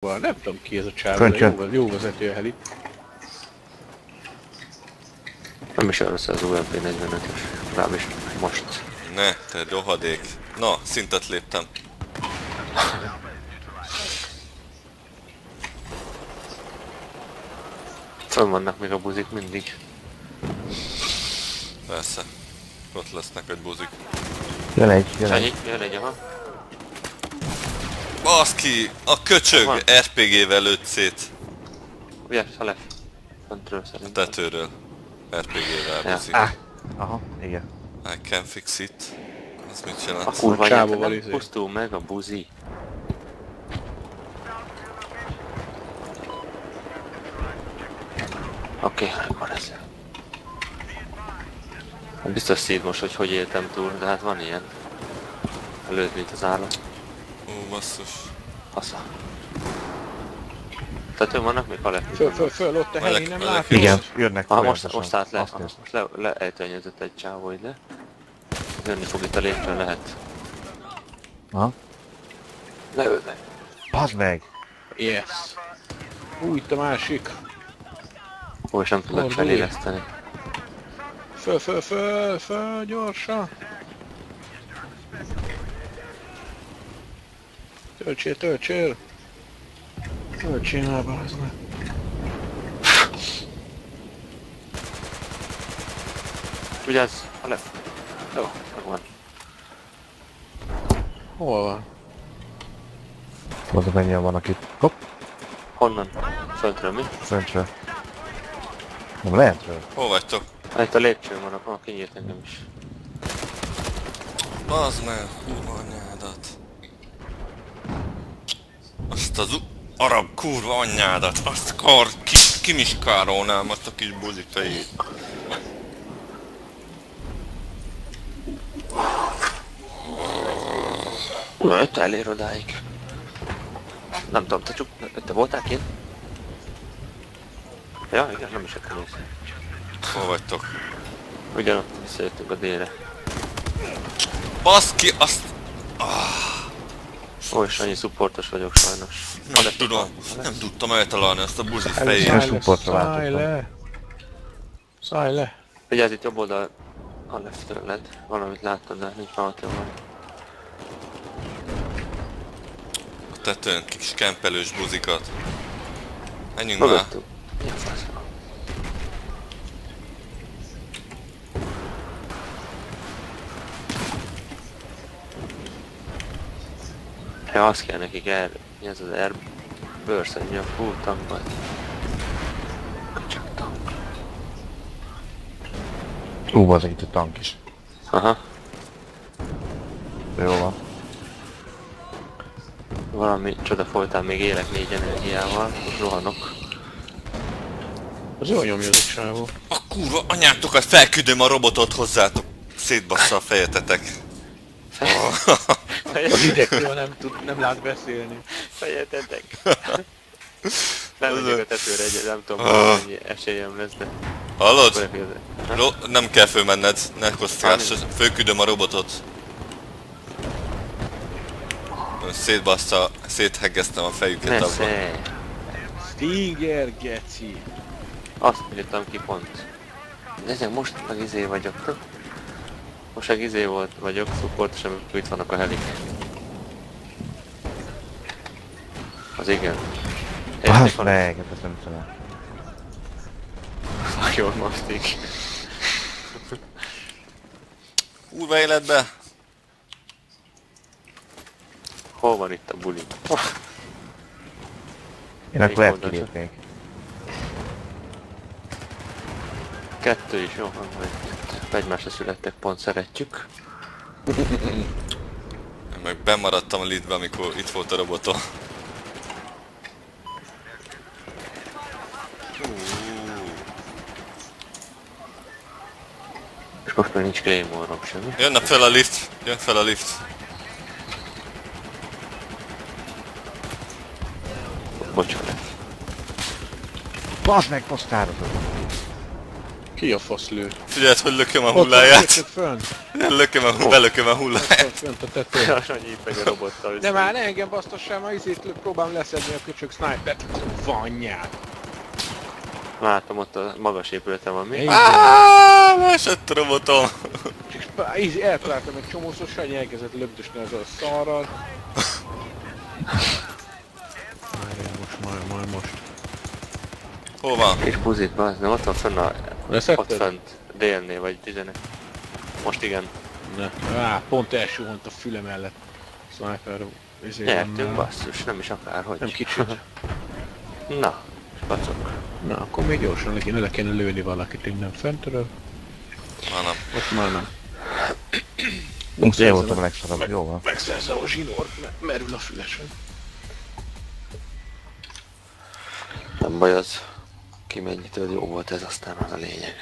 Nem tudom ki ez a csávó, de jó vezető a heli. Nem is rossz az UMP-45-ös, legalábbis most. Ne, te rohadék. Na, szintet léptem. Fönn vannak még a buzik mindig. Persze. Ott lesznek egy buzik. Jön egy. Jön egy, aha. Baszki! A köcsög Van. RPG-vel lőtt szét. Ugye, Salef. Föntről A szerintem. tetőről. RPG-vel Ja. buzik. Aha, igen. I can fix it. Ez mit A jelent? kurva csávóval anyját, izé. nem pusztul meg a buzi. Oké, akkor ez. Biztos szíd most, hogy éltem túl, de hát van ilyen. Előtt, mint az állat. Ó, basszus. Fasza. Tetőn vannak még Halef? Föl, ott a heli, nem Megyek. látom. Igen, jönnek Ah, folyamatosan. most állt le, Azt nézd. most eltörnyezett egy csávó ide. Jönni fog itt a lépcsőn, lehet. Aha. Leöld meg. Bazd meg! Yes. Itt a másik. Ó, és nem tudok Fordulj. feléleszteni. Föl, gyorsan. Töltsél. Töltsél már, bazd meg. Vigyázz, Halef. Jó, megvan. Hol van? Mondod, mennyien vannak itt. Hopp, Honnan? Föntről mi? föntről. Nem lentről. Hol vagytok? Hát itt a lépcsőn vannak, kinyírt engem is. Bazd meg, kurva anyádat. Azt az arab kurva anyádat, azt kimiskárolnám azt a kis buzik fejét. Na, te elér odáig. Nem tudom, te voltál kint? Ja, igen, nem is akkor néz. Hol vagytok? Ugyanott visszajöttünk a délre. Baszki, azt... Ó, és annyi supportos vagyok sajnos. Nem tudtam eltalálni azt a buzi Most fejét. supportra váltottam. Szállj le. Vigyázz, itt jobb oldal a left tőled. Valamit láttad, de nincs már ott jobban. A tetőn kis kempelős buzikat. Menjünk már. Mögöttünk. Mi a fasz van? Ja, azt kell nekik mi ez az bőrsz, hogy mi a full tankban. Csak tank. Bazd itt a tank is. Aha, De jó van. valami csoda folytán még élek 4 energiával, most rohanok. Az jól nyomja az a csávó. A kurva anyátokat felküldöm a robotot hozzátok. Szétbassza a fejetetek. Az idegtől nem lát beszélni. Fejetetek! Nem megyek a tetőre nem tudom, mennyi esélyem lesz, de... Hallod? Nem kell fölmenned, ne kockázz, fölküldöm a robotot. Szétbassza, szétheggeztem a fejüket abba. Nesze! Stinger, geci. Azt írtam ki pont. Ezek most meg izé vagyok. Most meg izé vagyok, support, sem itt vannak a helik. Az igen. Bazd meg, hát ezt nem tudom. Nagyon masztik. Kurva életbe! Hol van itt a buli? Én akkor lehet oldalt? kilépnék. Kettő is, jó, van itt. Egymásra születtek, pont szeretjük. Én meg bemaradtam a leadbe, amikor itt volt a robotom. És most még nincs Claymore-om semmi. Jön fel a lift, jön fel a lift. Bocsánat. Bazd meg, posztározod! Ki a fasz lő? Figyeld, hogy lököm a Ott van, hulláját. fönt. Belököm a Ott hulláját. van, fönt a tetőn. Ja, Sanyi meg a robottal. De már ne engem basztassál, ma próbálom leszedni a köcsög snipert. Van nyár. Látom, ott a magas épületen van mi. Leesett a robotom. Eltaláltam egy csomószor, Sanyi elkezdett lögdösni az a szarral. Majd most. Hol van? És buzit, bazd, nem ott van fönn ott Leszetted? fönt. Délnél vagy 11. Most igen. Pont elsuhont a füle mellett. Sniper Nyertünk, basszus, nem is akárhogy. Nem kicsit. Na, pacok. Na, akkor még gyorsan le kéne lőni valakit innen fentről. Nem. Most már nem. Most én voltam a legszarabb, jó van. Megszerzem a zsinort, merül a fülesen. Nem baj az. Ki mennyitől jó volt ez, aztán az a lényeg.